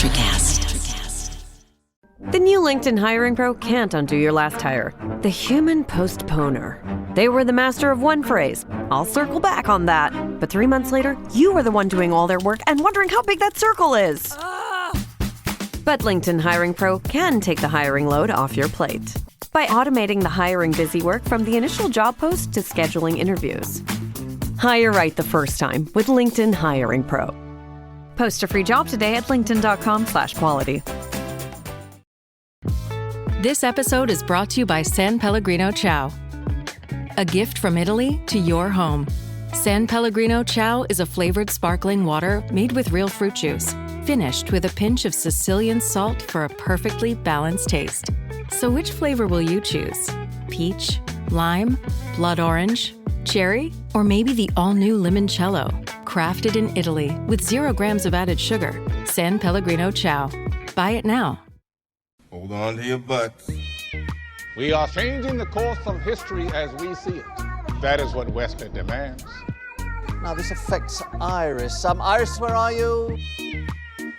Electrocast. The new LinkedIn Hiring Pro can't undo your last hire. The human postponer. They were the master of one phrase. I'll circle back on that. But 3 months later, you were the one doing all their work and wondering how big that circle is. But LinkedIn Hiring Pro can take the hiring load off your plate by automating the hiring busy work from the initial job post to scheduling interviews. Hire right the first time with LinkedIn Hiring Pro. Post a free job today at linkedin.com/quality. This episode is brought to you by San Pellegrino Ciao. A gift from Italy to your home. San Pellegrino Ciao is a flavored sparkling water made with real fruit juice, finished with a pinch of Sicilian salt for a perfectly balanced taste. So which flavor will you choose? Peach, lime, blood orange, cherry, or maybe the all-new limoncello? Crafted in Italy with 0 grams of added sugar. San Pellegrino Ciao. Buy it now. Hold on to your butts. We are changing the course of history as we see it. That is what Western demands. Now this affects Iris. Iris, where are you?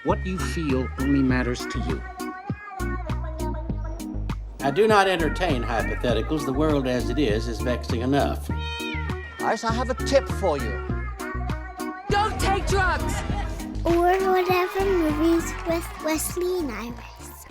What you feel only matters to you. I do not entertain hypotheticals. The world as it is vexing enough. Iris, I have a tip for you. Don't take drugs! Or Whatever Movies with Wesley and Iris.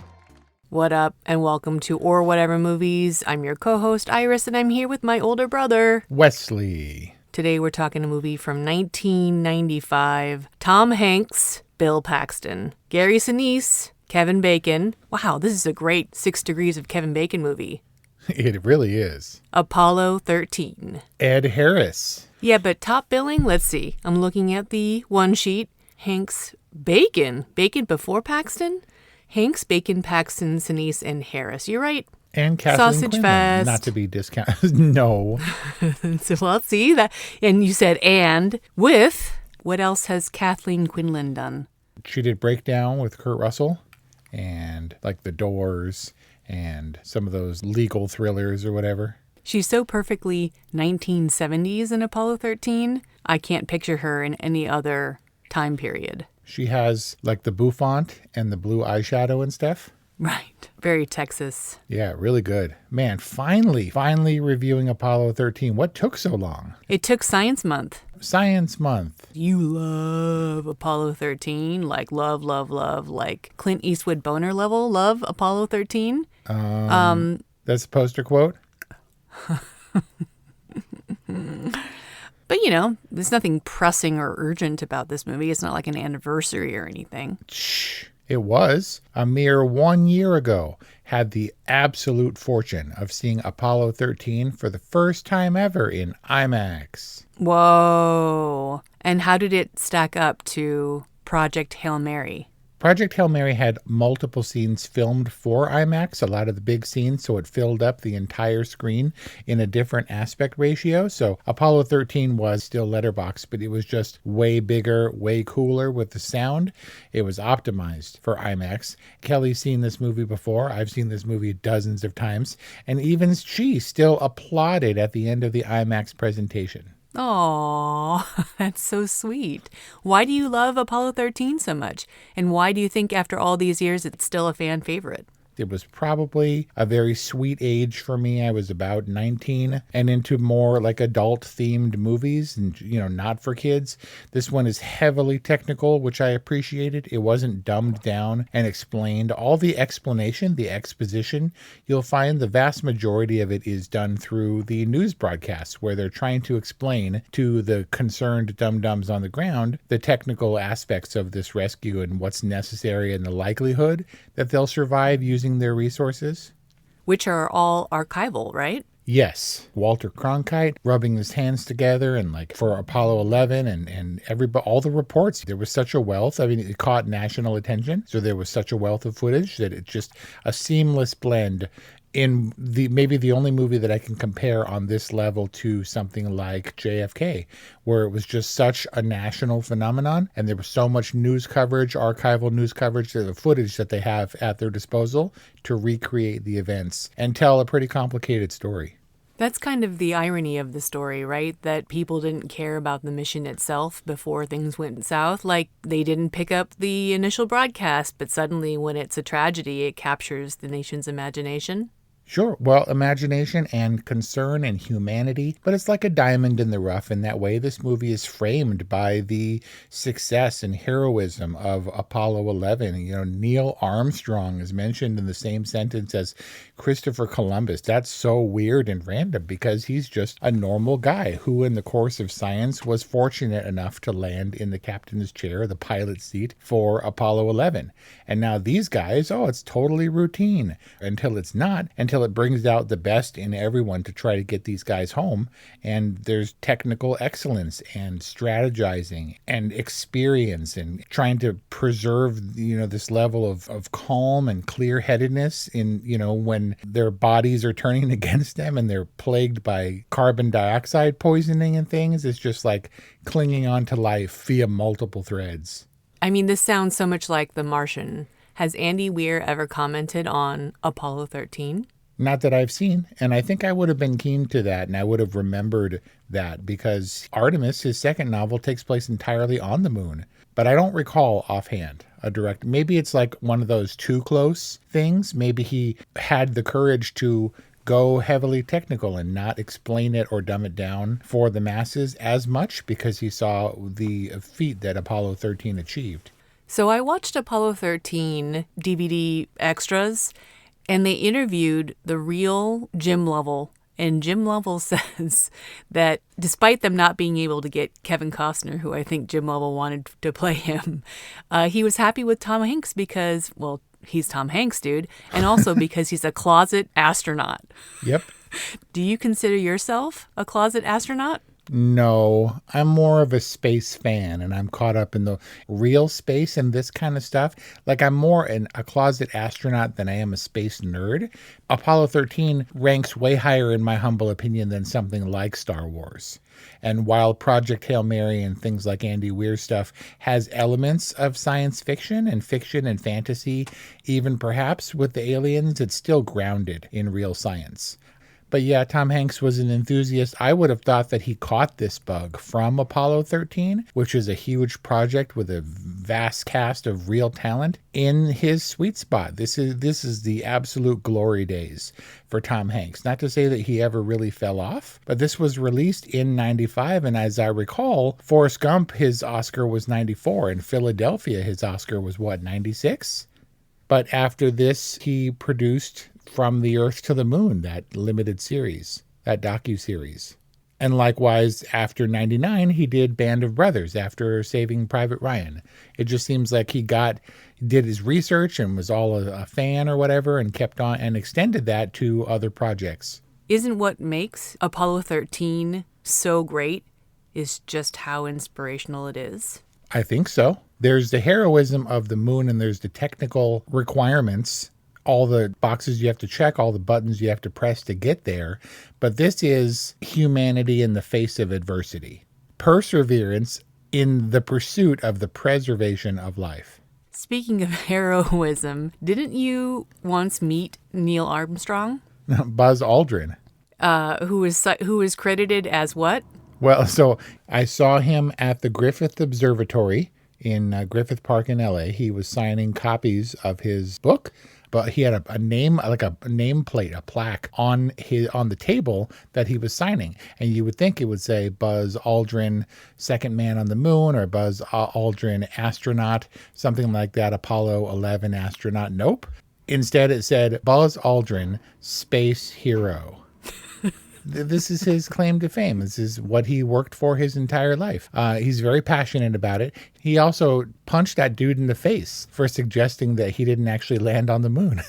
What up, and welcome to Or Whatever Movies. I'm your co-host, Iris, and I'm here with my older brother, Wesley. Today we're talking a movie from 1995. Tom Hanks, Bill Paxton, Gary Sinise, Kevin Bacon. Wow, this is a great 6 Degrees of Kevin Bacon movie. It really is. Apollo 13. Ed Harris. Yeah, but top billing, let's see. I'm looking at the one sheet. Hanks, Bacon. Bacon before Paxton? Hanks, Bacon, Paxton, Sinise, and Harris. You're right. And Kathleen Sausage Quinlan, Fest. not to be discounted. No. So, well, see that. And you said, and with, what else has Kathleen Quinlan done? She did Breakdown with Kurt Russell and like The Doors and some of those legal thrillers or whatever. She's so perfectly 1970s in Apollo 13. I can't picture her in any other time period. She has like the bouffant and the blue eyeshadow and stuff. Right. Very Texas. Yeah, really good. Man, finally reviewing Apollo 13. What took so long? It took Science Month. Science Month. You love Apollo 13, like love, like Clint Eastwood boner level love Apollo 13. That's a poster quote. But, you know, there's nothing pressing or urgent about this movie. It's not like an anniversary or anything. Shh. It was. A mere 1 year ago, had the absolute fortune of seeing Apollo 13 for the first time ever in IMAX. Whoa. And how did it stack up to Project Hail Mary? Project Hail Mary had multiple scenes filmed for IMAX, a lot of the big scenes, so it filled up the entire screen in a different aspect ratio. So Apollo 13 was still letterbox, but it was just way bigger, way cooler with the sound. It was optimized for IMAX. Kelly's seen this movie before. I've seen this movie dozens of times. And even she still applauded at the end of the IMAX presentation. Aw, that's so sweet. Why do you love Apollo 13 so much? And why do you think after all these years it's still a fan favorite? It was probably a very sweet age for me. I was about 19 and into more like adult themed movies and, you know, not for kids. This one is heavily technical, which I appreciated. It wasn't dumbed down and explained. All the explanation, the exposition, you'll find the vast majority of it is done through the news broadcasts where they're trying to explain to the concerned dum-dums on the ground the technical aspects of this rescue and what's necessary and the likelihood that they'll survive using their resources. Which are all archival, right? Yes. Walter Cronkite rubbing his hands together and like for Apollo 11 and everybody, all the reports. There was such a wealth. I mean, it caught national attention. So there was such a wealth of footage that it's just a seamless blend in the maybe the only movie that I can compare on this level to something like JFK, where it was just such a national phenomenon and there was so much news coverage, archival news coverage, the footage that they have at their disposal to recreate the events and tell a pretty complicated story. That's kind of the irony of the story, right? That people didn't care about the mission itself before things went south. Like, they didn't pick up the initial broadcast, but suddenly when it's a tragedy, it captures the nation's imagination. Sure. Well, imagination and concern and humanity, but it's like a diamond in the rough in that way. This movie is framed by the success and heroism of Apollo 11. You know, Neil Armstrong is mentioned in the same sentence as Christopher Columbus. That's so weird and random because he's just a normal guy who, in the course of science, was fortunate enough to land in the captain's chair, the pilot seat for Apollo 11. And now these guys, it's totally routine until it's not, until it brings out the best in everyone to try to get these guys home. And there's technical excellence and strategizing and experience and trying to preserve, this level of calm and clear-headedness in, when their bodies are turning against them and they're plagued by carbon dioxide poisoning and things. It's just like clinging on to life via multiple threads. I mean, this sounds so much like The Martian. Has Andy Weir ever commented on Apollo 13? Not that I've seen, and I think I would have been keen to that, and I would have remembered that because Artemis, his second novel, takes place entirely on the moon. But I don't recall offhand a direct. Maybe it's like one of those too close things. Maybe he had the courage to go heavily technical and not explain it or dumb it down for the masses as much because he saw the feat that Apollo 13 achieved. So I watched Apollo 13 DVD extras, and they interviewed the real Jim Lovell. And Jim Lovell says that despite them not being able to get Kevin Costner, who I think Jim Lovell wanted to play him, he was happy with Tom Hanks because, well, he's Tom Hanks, dude, and also because he's a closet astronaut. Yep. Do you consider yourself a closet astronaut? No, I'm more of a space fan, and I'm caught up in the real space and this kind of stuff. Like, I'm more a closet astronaut than I am a space nerd. Apollo 13 ranks way higher, in my humble opinion, than something like Star Wars. And while Project Hail Mary and things like Andy Weir stuff has elements of science fiction and fantasy, even perhaps with the aliens, it's still grounded in real science. But yeah, Tom Hanks was an enthusiast. I would have thought that he caught this bug from Apollo 13, which is a huge project with a vast cast of real talent, in his sweet spot. This is the absolute glory days for Tom Hanks. Not to say that he ever really fell off, but this was released in 95. And as I recall, Forrest Gump, his Oscar was 94. In Philadelphia, his Oscar was 96? But after this, he produced From the Earth to the Moon, that limited series, that docuseries. And likewise, after 99, he did Band of Brothers after Saving Private Ryan. It just seems like he did his research and was all a fan or whatever and kept on and extended that to other projects. Isn't what makes Apollo 13 so great is just how inspirational it is? I think so. There's the heroism of the moon and there's the technical requirements, all the boxes you have to check, all the buttons you have to press to get there. But this is humanity in the face of adversity. Perseverance in the pursuit of the preservation of life. Speaking of heroism, didn't you once meet Neil Armstrong? Buzz Aldrin. Who is credited as what? Well, so I saw him at the Griffith Observatory in Griffith Park in LA. He was signing copies of his book, but he had a name, like a nameplate, a plaque on the table that he was signing. And you would think it would say Buzz Aldrin, second man on the moon, or Buzz Aldrin, astronaut, something like that, Apollo 11 astronaut. Nope. Instead, it said Buzz Aldrin, space hero. This is his claim to fame. This is what he worked for his entire life. He's very passionate about it. He also punched that dude in the face for suggesting that he didn't actually land on the moon.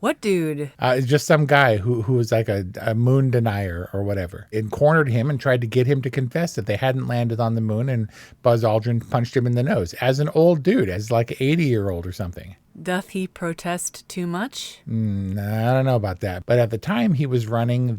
What dude? Just some guy who was like a moon denier or whatever. And cornered him and tried to get him to confess that they hadn't landed on the moon, and Buzz Aldrin punched him in the nose as an old dude, as like an 80-year-old or something. Doth he protest too much? I don't know about that. But at the time, he was running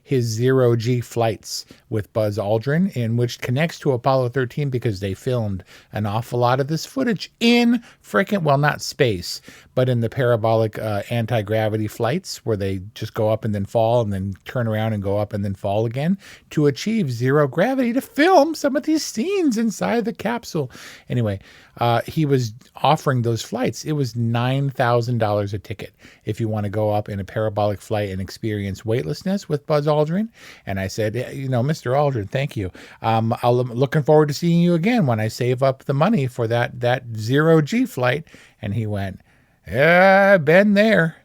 his zero-G flights with Buzz Aldrin, in which connects to Apollo 13 because they filmed an awful lot of this footage in not space, but in the parabolic anti-gravity flights where they just go up and then fall and then turn around and go up and then fall again to achieve zero gravity to film some of these scenes inside the capsule. Anyway, he was offering those flights. It was $9,000 a ticket if you want to go up in a parabolic flight and experience weightlessness with Buzz Aldrin. And I said, Mr. Aldrin, thank you. I'm looking forward to seeing you again when I save up the money for that zero-G flight. And he went, yeah, I've been there.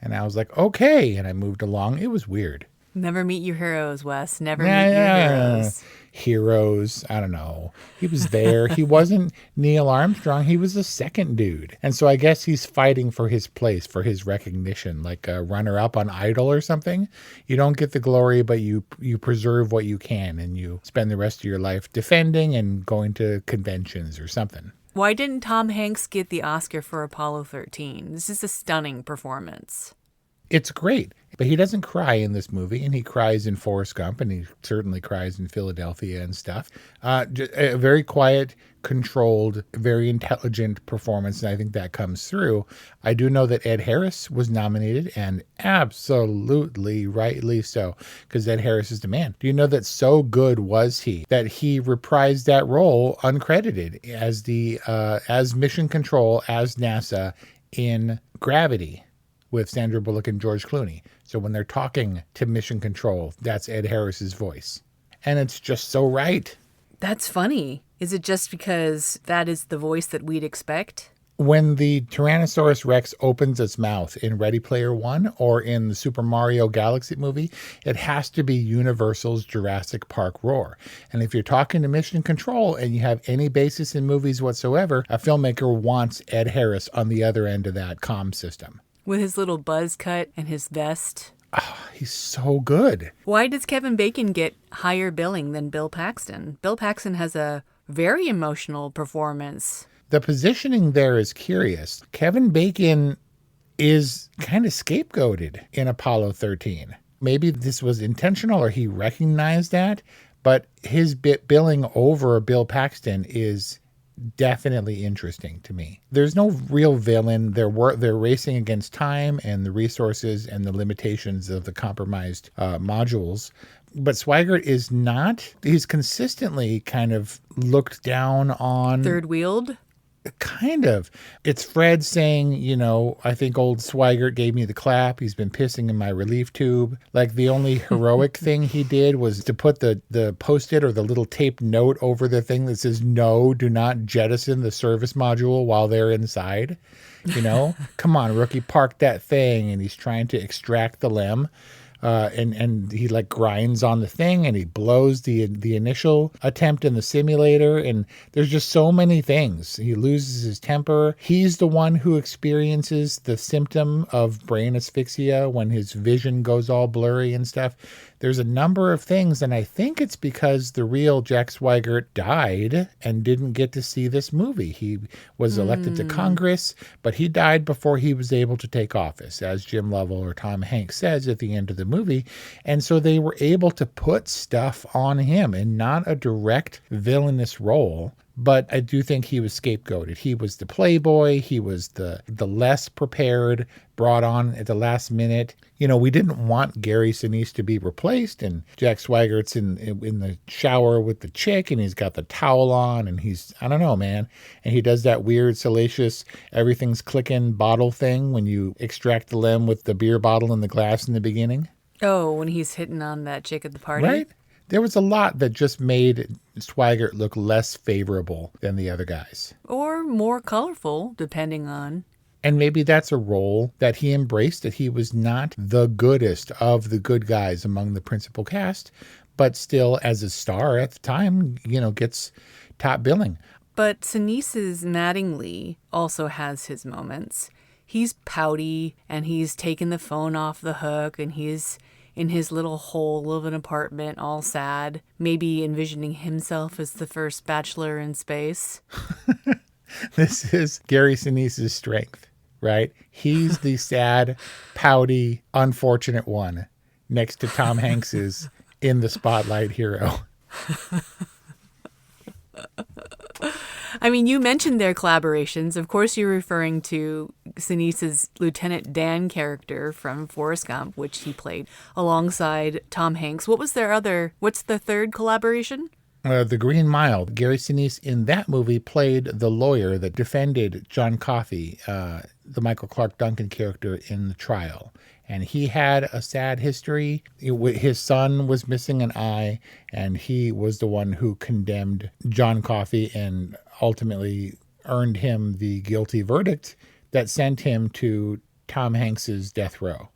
And I was like, okay. And I moved along. It was weird. Never meet your heroes, Wes. Never meet your heroes. Heroes. I don't know. He was there. He wasn't Neil Armstrong. He was the second dude. And so I guess he's fighting for his place, for his recognition, like a runner-up on Idol or something. You don't get the glory, but you preserve what you can, and you spend the rest of your life defending and going to conventions or something. Why didn't Tom Hanks get the Oscar for Apollo 13? This is a stunning performance. It's great, but he doesn't cry in this movie, and he cries in Forrest Gump, and he certainly cries in Philadelphia and stuff. A very quiet, controlled, very intelligent performance, and I think that comes through. I do know that Ed Harris was nominated, and absolutely rightly so, because Ed Harris is the man. Do you know that so good was he that he reprised that role uncredited as Mission Control as NASA in Gravity with Sandra Bullock and George Clooney. So when they're talking to Mission Control, that's Ed Harris's voice. And it's just so right. That's funny. Is it just because that is the voice that we'd expect? When the Tyrannosaurus Rex opens its mouth in Ready Player One or in the Super Mario Galaxy movie, it has to be Universal's Jurassic Park roar. And if you're talking to Mission Control and you have any basis in movies whatsoever, a filmmaker wants Ed Harris on the other end of that comm system. With his little buzz cut and his vest. Oh, he's so good. Why does Kevin Bacon get higher billing than Bill Paxton? Bill Paxton has a very emotional performance. The positioning there is curious. Kevin Bacon is kind of scapegoated in Apollo 13. Maybe this was intentional or he recognized that, but his billing over Bill Paxton is definitely interesting to me. There's no real villain. They're racing against time and the resources and the limitations of the compromised modules. But Swigert is not. He's consistently kind of looked down on. Third wheeled? Kind of. It's Fred saying, I think old Swigert gave me the clap. He's been pissing in my relief tube. Like the only heroic thing he did was to put the Post-it or the little taped note over the thing that says, no, do not jettison the service module while they're inside. Come on, rookie, park that thing. And he's trying to extract the LEM. And he grinds on the thing and he blows the initial attempt in the simulator. And there's just so many things. He loses his temper. He's the one who experiences the symptom of brain asphyxia when his vision goes all blurry and stuff. There's a number of things, and I think it's because the real Jack Swigert died and didn't get to see this movie. He was elected to Congress, but he died before he was able to take office, as Jim Lovell or Tom Hanks says at the end of the movie. And so they were able to put stuff on him in not a direct villainous role. But I do think he was scapegoated. He was the playboy. He was the less prepared, brought on at the last minute. We didn't want Gary Sinise to be replaced. And Jack Swigert's in the shower with the chick, and he's got the towel on, and I don't know, man. And he does that weird, salacious, everything's clicking bottle thing when you extract the LEM with the beer bottle in the glass in the beginning. Oh, when he's hitting on that chick at the party? Right? There was a lot that just made Swigert look less favorable than the other guys. Or more colorful, depending on. And maybe that's a role that he embraced, that he was not the goodest of the good guys among the principal cast, but still, as a star at the time, gets top billing. But Sinise's Mattingly also has his moments. He's pouty, and he's taken the phone off the hook, and he's in his little hole of an apartment, all sad, maybe envisioning himself as the first bachelor in space. This is Gary Sinise's strength, right? He's the sad, pouty, unfortunate one next to Tom Hanks's in the spotlight hero. I mean, you mentioned their collaborations. Of course, you're referring to Sinise's Lieutenant Dan character from Forrest Gump, which he played alongside Tom Hanks. What's the third collaboration? The Green Mile. Gary Sinise in that movie played the lawyer that defended John Coffey, the Michael Clark Duncan character in the trial. And he had a sad history. His son was missing an eye, and he was the one who condemned John Coffey and ultimately earned him the guilty verdict that sent him to Tom Hanks's death row.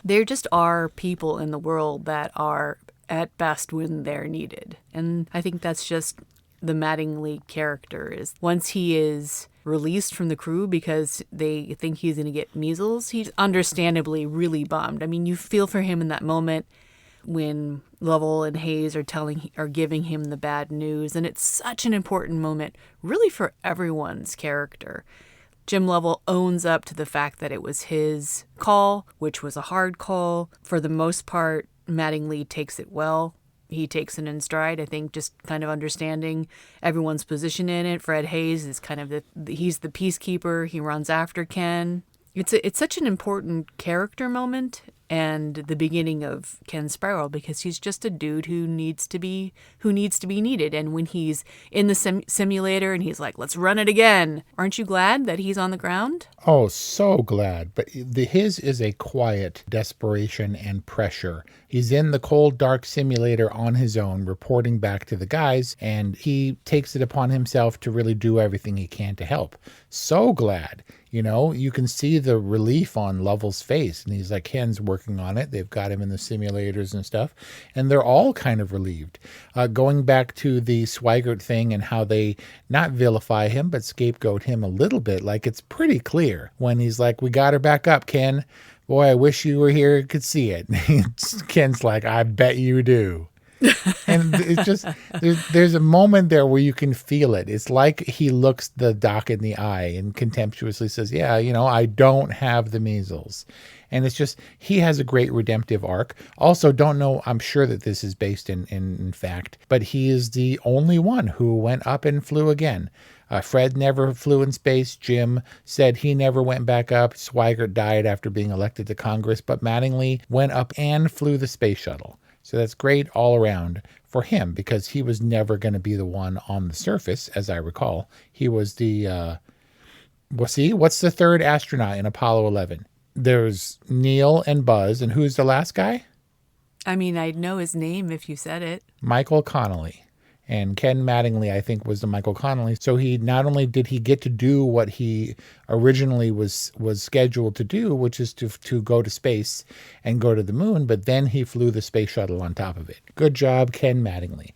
There just are people in the world that are at best when they're needed. And I think that's just the Mattingly character. Is once he is released from the crew because they think he's going to get measles, he's understandably really bummed. I mean, you feel for him in that moment when Lovell and Hayes are giving him the bad news, and it's such an important moment really for everyone's character. Jim Lovell owns up to the fact that it was his call, which was a hard call. For the most part, Mattingly takes it well. He takes it in stride, I think, just kind of understanding everyone's position in it. Fred Hayes is kind of he's the peacekeeper. He runs after Ken. It's such an important character moment and the beginning of Ken Spiral, because he's just a dude who needs to be needed. And when he's in the simulator and he's like, let's run it again. Aren't you glad that he's on the ground? Oh, so glad. But his is a quiet desperation and pressure. He's in the cold, dark simulator on his own, reporting back to the guys, and he takes it upon himself to really do everything he can to help. So glad. You know, you can see the relief on Lovell's face, and he's like, Ken's working on it. They've got him in the simulators and stuff, and they're all kind of relieved. Going back to the Swigert thing and how they not vilify him, but scapegoat him a little bit, like it's pretty clear when he's like, we got her back up, Ken. Boy, I wish you were here and could see it. Ken's like, I bet you do. And it's just, there's a moment there where you can feel it. It's like he looks the doc in the eye and contemptuously says, yeah, you know, I don't have the measles. And it's just, he has a great redemptive arc. Also, don't know, I'm sure that this is based in fact, but he is the only one who went up and flew again. Fred never flew in space. Jim said he never went back up. Swigert died after being elected to Congress, but Mattingly went up and flew the space shuttle. So that's great all around for him, because he was never going to be the one on the surface, as I recall. He was the, what's the third astronaut in Apollo 11? There's Neil and Buzz, and who's the last guy? I mean, I'd know his name if you said it. Michael Connolly. And Ken Mattingly, I think, was the Michael Connolly. So he not only did he get to do what he originally was scheduled to do, which is to go to space and go to the moon, but then he flew the space shuttle on top of it. Good job, Ken Mattingly.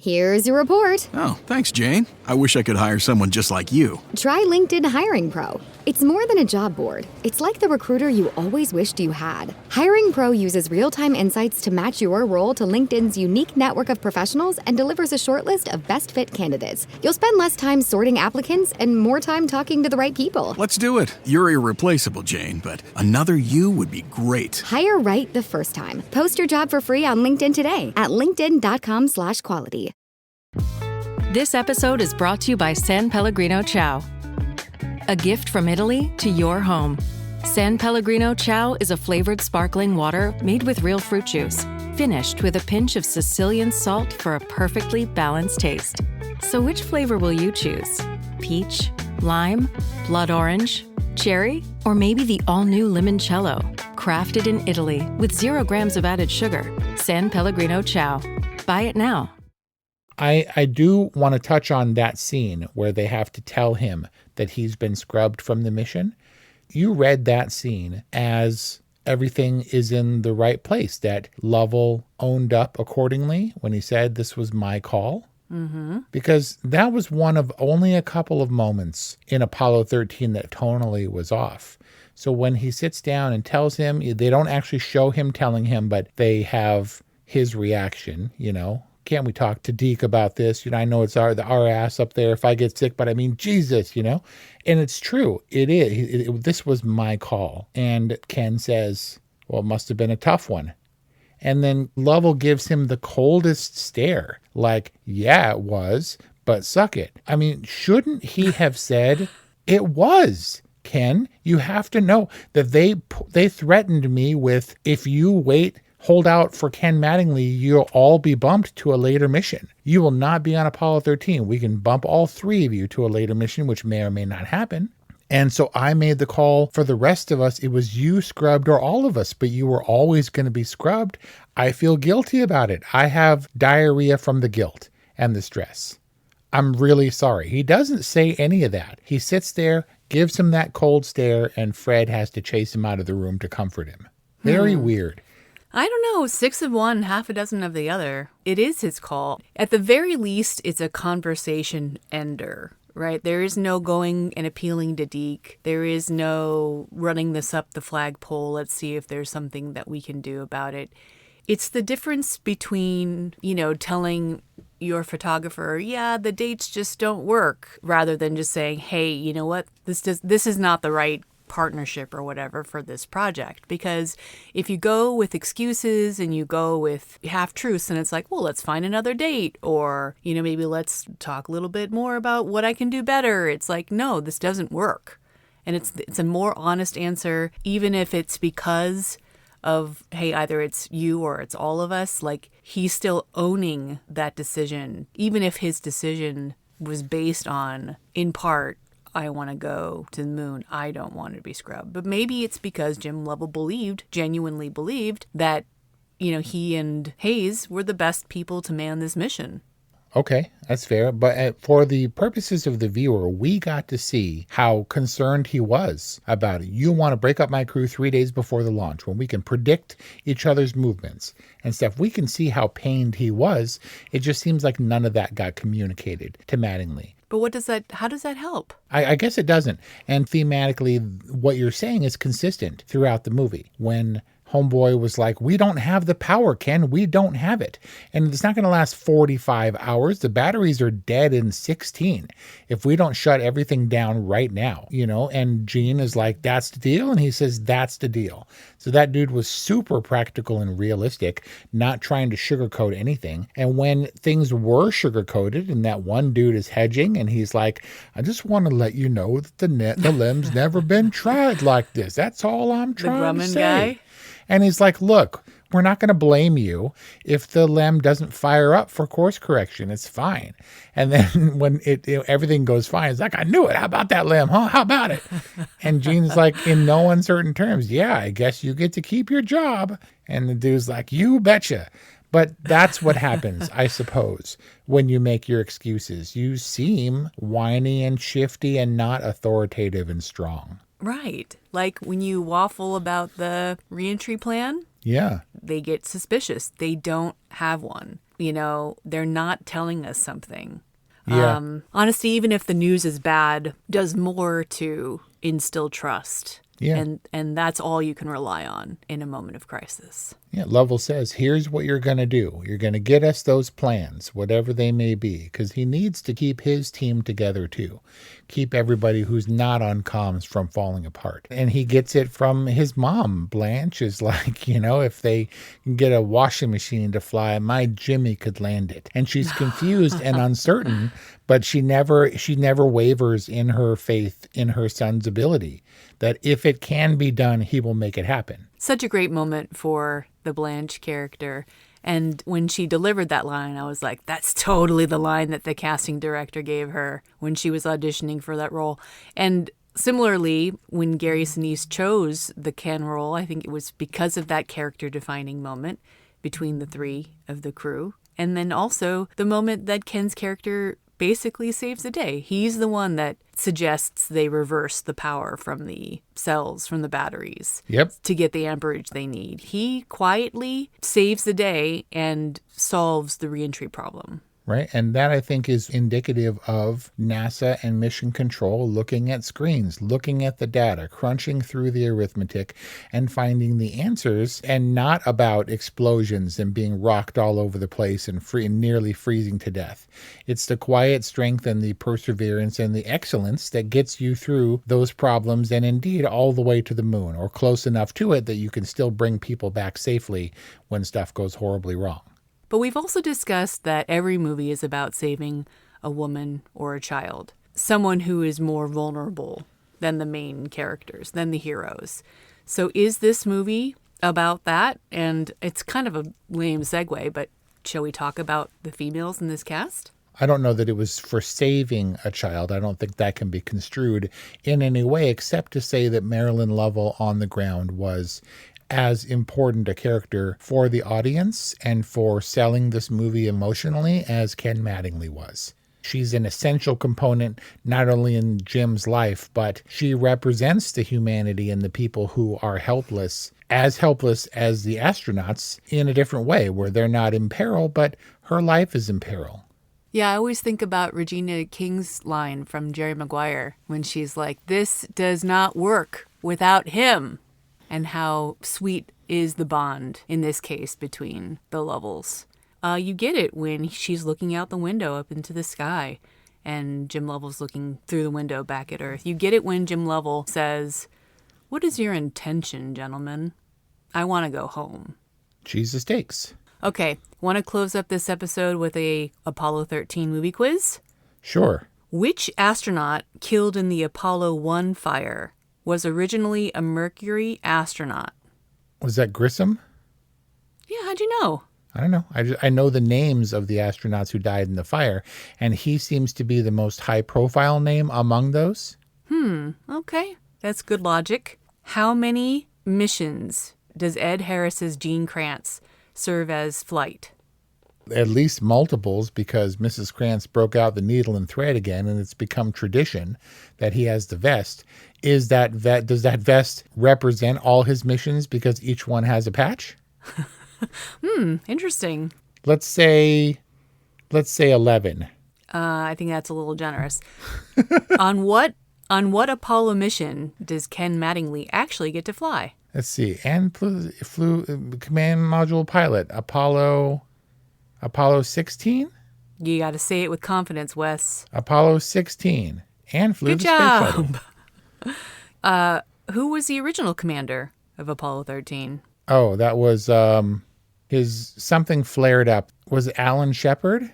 Here's your report. Oh, thanks, Jane. I wish I could hire someone just like you. Try LinkedIn Hiring Pro. It's more than a job board. It's like the recruiter you always wished you had. Hiring Pro uses real-time insights to match your role to LinkedIn's unique network of professionals and delivers a short list of best fit candidates. You'll spend less time sorting applicants and more time talking to the right people. Let's do it. You're irreplaceable, Jane, but another you would be great. Hire right the first time. Post your job for free on LinkedIn today at linkedin.com/quality. This episode is brought to you by San Pellegrino Ciao. A gift from Italy to your home. San Pellegrino Ciao is a flavored sparkling water made with real fruit juice, finished with a pinch of Sicilian salt for a perfectly balanced taste. So which flavor will you choose? Peach, lime, blood orange, cherry, or maybe the all-new limoncello? Crafted in Italy with 0 grams of added sugar. San Pellegrino Ciao. Buy it now. I do want to touch on that scene where they have to tell him that he's been scrubbed from the mission. You read that scene as everything is in the right place, that Lovell owned up accordingly when he said this was my call. Mm-hmm. Because that was one of only a couple of moments in Apollo 13 that tonally was off. So when he sits down and tells him, they don't actually show him telling him, but they have his reaction, you know, can't we talk to Deke about this? I know it's our ass up there if I get sick, but I mean, Jesus, And it's true. It is. This was my call. And Ken says, well, it must have been a tough one. And then Lovell gives him the coldest stare. Like, yeah, it was, but suck it. I mean, shouldn't he have said, it was? Ken, you have to know that they threatened me with, if you hold out for Ken Mattingly, you'll all be bumped to a later mission. You will not be on Apollo 13. We can bump all three of you to a later mission, which may or may not happen. And so I made the call for the rest of us. It was you scrubbed or all of us, but you were always going to be scrubbed. I feel guilty about it. I have diarrhea from the guilt and the stress. I'm really sorry. He doesn't say any of that. He sits there, gives him that cold stare, and Fred has to chase him out of the room to comfort him. Very weird. I don't know, 6 of one, half a dozen of the other. It is his call. At the very least, it's a conversation ender, right? There is no going and appealing to Deke. There is no running this up the flagpole. Let's see if there's something that we can do about it. It's the difference between, telling your photographer, yeah, the dates just don't work, rather than just saying, hey, you know what, this is not the right partnership or whatever for this project. Because if you go with excuses and you go with half-truths, and it's like, well, let's find another date, or, maybe let's talk a little bit more about what I can do better. It's like, no, this doesn't work. And it's a more honest answer, even if it's because of, hey, either it's you or it's all of us. Like, he's still owning that decision, even if his decision was based on, in part, I want to go to the moon. I don't want to be scrubbed. But maybe it's because Jim Lovell genuinely believed that, he and Hayes were the best people to man this mission. Okay, that's fair. But for the purposes of the viewer, we got to see how concerned he was about it. You want to break up my crew 3 days before the launch when we can predict each other's movements and stuff. We can see how pained he was. It just seems like none of that got communicated to Mattingly. But how does that help? I guess it doesn't. And thematically, what you're saying is consistent throughout the movie. When Homeboy was like, we don't have the power, Ken. We don't have it. And it's not going to last 45 hours. The batteries are dead in 16 if we don't shut everything down right now, And Gene is like, that's the deal. And he says, that's the deal. So that dude was super practical and realistic, not trying to sugarcoat anything. And when things were sugarcoated and that one dude is hedging and he's like, I just want to let you know that the limb's never been tried like this. That's all I'm trying to say. Guy? And he's like, look, we're not going to blame you if the LEM doesn't fire up for course correction. It's fine. And then when everything goes fine, it's like, I knew it. How about that LEM, huh? How about it? And Gene's like, in no uncertain terms, yeah, I guess you get to keep your job. And the dude's like, you betcha. But that's what happens, I suppose, when you make your excuses. You seem whiny and shifty and not authoritative and strong. Right. Like when you waffle about the reentry plan. Yeah. They get suspicious. They don't have one. They're not telling us something. Yeah. Honesty, even if the news is bad, does more to instill trust. Yeah. And that's all you can rely on in a moment of crisis. Yeah, Lovell says, here's what you're going to do. You're going to get us those plans, whatever they may be, because he needs to keep his team together too. Keep everybody who's not on comms from falling apart. And he gets it from his mom. Blanche is like, if they can get a washing machine to fly, my Jimmy could land it. And she's confused and uncertain, but she never wavers in her faith in her son's ability, that if it can be done, he will make it happen. Such a great moment for the Blanche character. And when she delivered that line, I was like, that's totally the line that the casting director gave her when she was auditioning for that role. And similarly, when Gary Sinise chose the Ken role, I think it was because of that character-defining moment between the three of the crew. And then also the moment that Ken's character basically saves the day. He's the one that suggests they reverse the power from the cells, from the batteries, to get the amperage they need. He quietly saves the day and solves the reentry problem. Right. And that, I think, is indicative of NASA and Mission Control looking at screens, looking at the data, crunching through the arithmetic and finding the answers, and not about explosions and being rocked all over the place and nearly freezing to death. It's the quiet strength and the perseverance and the excellence that gets you through those problems, and indeed all the way to the moon, or close enough to it that you can still bring people back safely when stuff goes horribly wrong. But we've also discussed that every movie is about saving a woman or a child, someone who is more vulnerable than the main characters, than the heroes. So is this movie about that? And it's kind of a lame segue, but shall we talk about the females in this cast? I don't know that it was for saving a child. I don't think that can be construed in any way, except to say that Marilyn Lovell on the ground was as important a character for the audience and for selling this movie emotionally as Ken Mattingly was. She's an essential component not only in Jim's life, but she represents the humanity and the people who are helpless as the astronauts in a different way, where they're not in peril, but her life is in peril. Yeah, I always think about Regina King's line from Jerry Maguire when she's like, "This does not work without him." And how sweet is the bond in this case between the Lovells. You get it when she's looking out the window up into the sky and Jim Lovell's looking through the window back at Earth. You get it when Jim Lovell says, "What is your intention, gentlemen? I want to go home." She's the stakes. Okay, want to close up this episode with a Apollo 13 movie quiz? Sure. Which astronaut killed in the Apollo 1 fire was originally a Mercury astronaut? Was that Grissom? Yeah, how'd you know? I don't know. I know the names of the astronauts who died in the fire, and he seems to be the most high-profile name among those. Okay. That's good logic. How many missions does Ed Harris's Gene Kranz serve as flight? At least multiples, because Mrs. Krantz broke out the needle and thread again, and it's become tradition that he has the vest. Does that vest represent all his missions because each one has a patch? Interesting. Let's say 11. I think that's a little generous. On what Apollo mission does Ken Mattingly actually get to fly? Let's see. And flew command module pilot, Apollo 16? You got to say it with confidence, Wes. Apollo 16. And flew Good the job. space shuttle. Who was the original commander of Apollo 13? Oh, that was his something flared up. Was it Alan Shepard?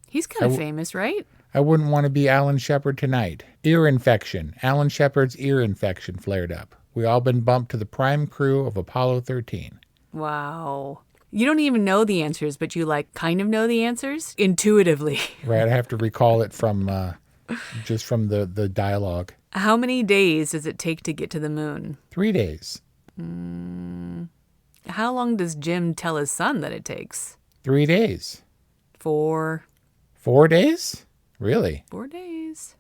He's kind of famous, right? I wouldn't want to be Alan Shepard tonight. Ear infection. Alan Shepard's ear infection flared up. We all been bumped to the prime crew of Apollo 13. Wow. You don't even know the answers, but you kind of know the answers intuitively. Right. I have to recall it from just from the dialogue. How many days does it take to get to the moon? 3 days. How long does Jim tell his son that it takes? 3 days. 4. 4 days? Really? 4 days.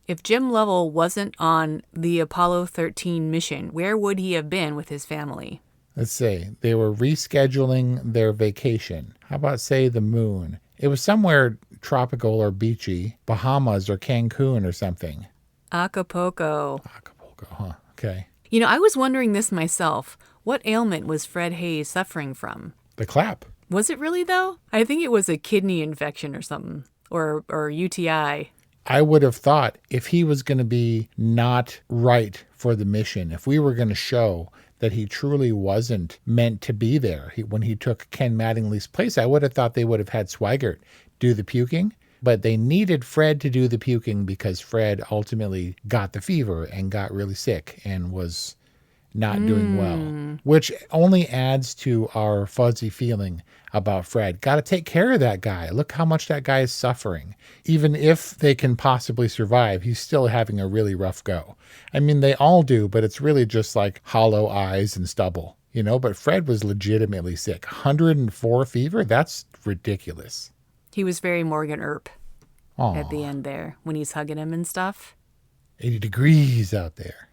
If Jim Lovell wasn't on the Apollo 13 mission, where would he have been with his family? Let's see. They were rescheduling their vacation. How about, say, the moon? It was somewhere tropical or beachy, Bahamas or Cancun or something. Acapulco. Acapulco, huh? Okay. You know, I was wondering this myself. What ailment was Fred Hayes suffering from? The clap. Was it really, though? I think it was a kidney infection or something, or UTI. I would have thought if he was going to be not right for the mission, if we were going to show that he truly wasn't meant to be there when he took Ken Mattingly's place, I would have thought they would have had Swigert do the puking. But they needed Fred to do the puking because Fred ultimately got the fever and got really sick and was not doing well, which only adds to our fuzzy feeling about Fred. Got to take care of that guy. Look how much that guy is suffering. Even if they can possibly survive, he's still having a really rough go. I mean, they all do, but it's really just like hollow eyes and stubble, but Fred was legitimately sick. 104 fever? That's ridiculous. He was very Morgan Earp at the end there when he's hugging him and stuff. 80 degrees out there.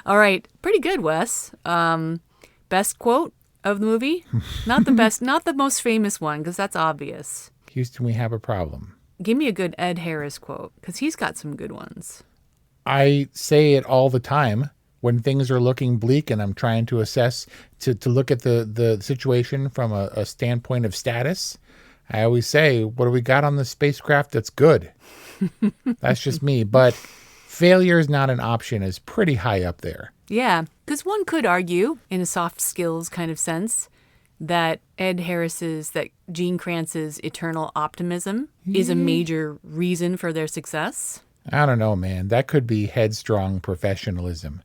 All right. Pretty good, Wes. Best quote of the movie. Not the best, not the most famous one, because that's obvious. Houston, we have a problem. Give me a good Ed Harris quote, because he's got some good ones. I say it all the time when things are looking bleak and I'm trying to assess, to look at the situation from a standpoint of status. I always say, what do we got on the spacecraft that's good? That's just me. But failure is not an option is pretty high up there. Yeah, because one could argue, in a soft skills kind of sense, that Gene Kranz's eternal optimism is a major reason for their success. I don't know, man. That could be headstrong professionalism.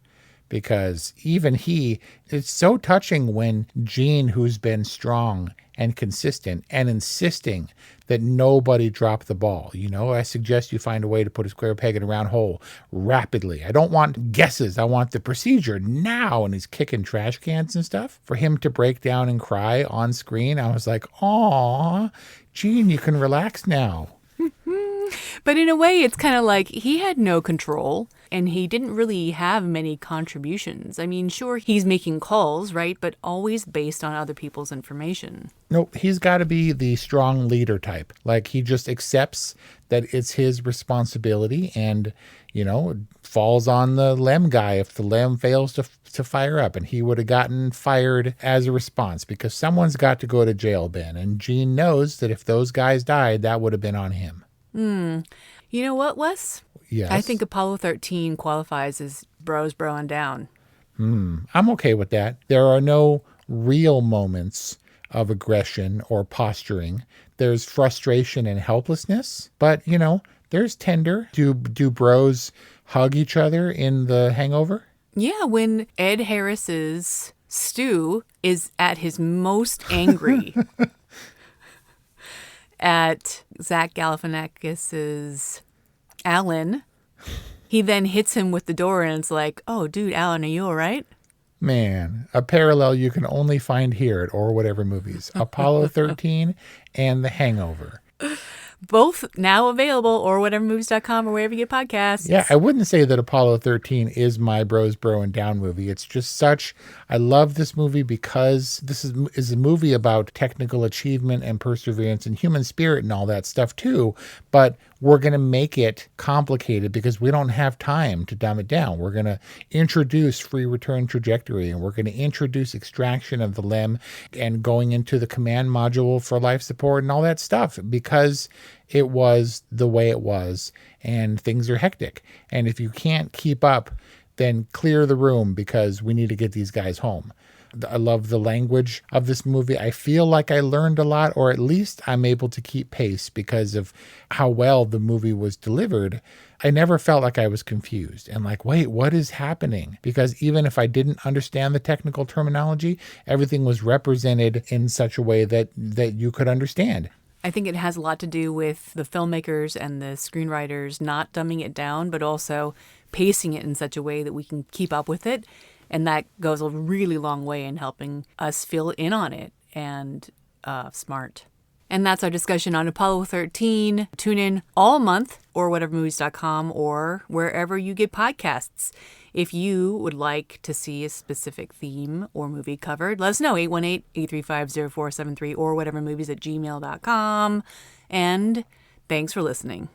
Because even it's so touching when Gene, who's been strong and consistent and insisting that nobody drop the ball. I suggest you find a way to put a square peg in a round hole rapidly. I don't want guesses. I want the procedure now. And he's kicking trash cans and stuff. For him to break down and cry on screen, I was like, aw, Gene, you can relax now. But in a way, it's kind of like he had no control and he didn't really have many contributions. I mean, sure, he's making calls, right? But always based on other people's information. No, he's got to be the strong leader type. Like he just accepts that it's his responsibility and, falls on the LEM guy if the LEM fails to fire up. And he would have gotten fired as a response because someone's got to go to jail, Ben. And Gene knows that if those guys died, that would have been on him. You know what, Wes? Yes. I think Apollo 13 qualifies as bros broing down. I'm okay with that. There are no real moments of aggression or posturing. There's frustration and helplessness, but there's tender. Do bros hug each other in The Hangover? Yeah, when Ed Harris's Stu is at his most angry at Zach Galifianakis's Alan, he then hits him with the door and it's like, oh, dude, Alan, are you all right? Man, a parallel you can only find here at Or Whatever Movies. Apollo 13 and The Hangover. Both now available, orwhatevermovies.com or wherever you get podcasts. Yeah, I wouldn't say that Apollo 13 is my bros broing down movie. It's just I love this movie because this is a movie about technical achievement and perseverance and human spirit and all that stuff too. But we're going to make it complicated because we don't have time to dumb it down. We're going to introduce free return trajectory and we're going to introduce extraction of the LEM and going into the command module for life support and all that stuff because it was the way it was and things are hectic. And if you can't keep up, then clear the room because we need to get these guys home. I love the language of this movie. I feel like I learned a lot, or at least I'm able to keep pace because of how well the movie was delivered. I never felt like I was confused and like, wait, what is happening? Because even if I didn't understand the technical terminology, everything was represented in such a way that you could understand. I think it has a lot to do with the filmmakers and the screenwriters not dumbing it down, but also pacing it in such a way that we can keep up with it. And that goes a really long way in helping us feel in on it and smart. And that's our discussion on Apollo 13. Tune in all month, or orwhatevermovies.com, or wherever you get podcasts. If you would like to see a specific theme or movie covered, let us know, 818-835-0473, or whatevermovies@gmail.com. And thanks for listening.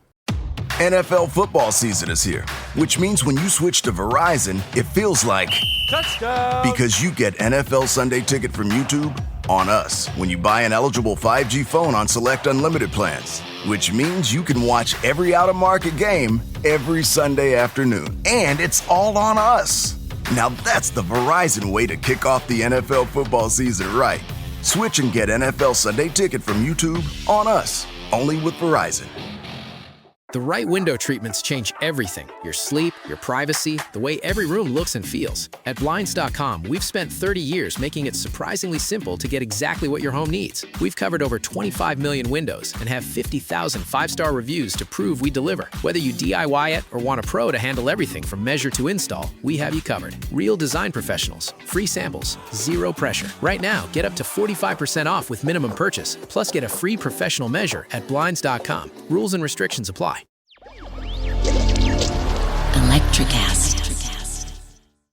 NFL football season is here, which means when you switch to Verizon, it feels like touchdown. Because you get NFL Sunday Ticket from YouTube on us when you buy an eligible 5G phone on select unlimited plans, which means you can watch every out-of-market game every Sunday afternoon. And it's all on us. Now that's the Verizon way to kick off the NFL football season right. Switch and get NFL Sunday Ticket from YouTube on us, only with Verizon. The right window treatments change everything. Your sleep, your privacy, the way every room looks and feels. At Blinds.com, we've spent 30 years making it surprisingly simple to get exactly what your home needs. We've covered over 25 million windows and have 50,000 five-star reviews to prove we deliver. Whether you DIY it or want a pro to handle everything from measure to install, we have you covered. Real design professionals, free samples, zero pressure. Right now, get up to 45% off with minimum purchase, plus get a free professional measure at Blinds.com. Rules and restrictions apply. Electricast.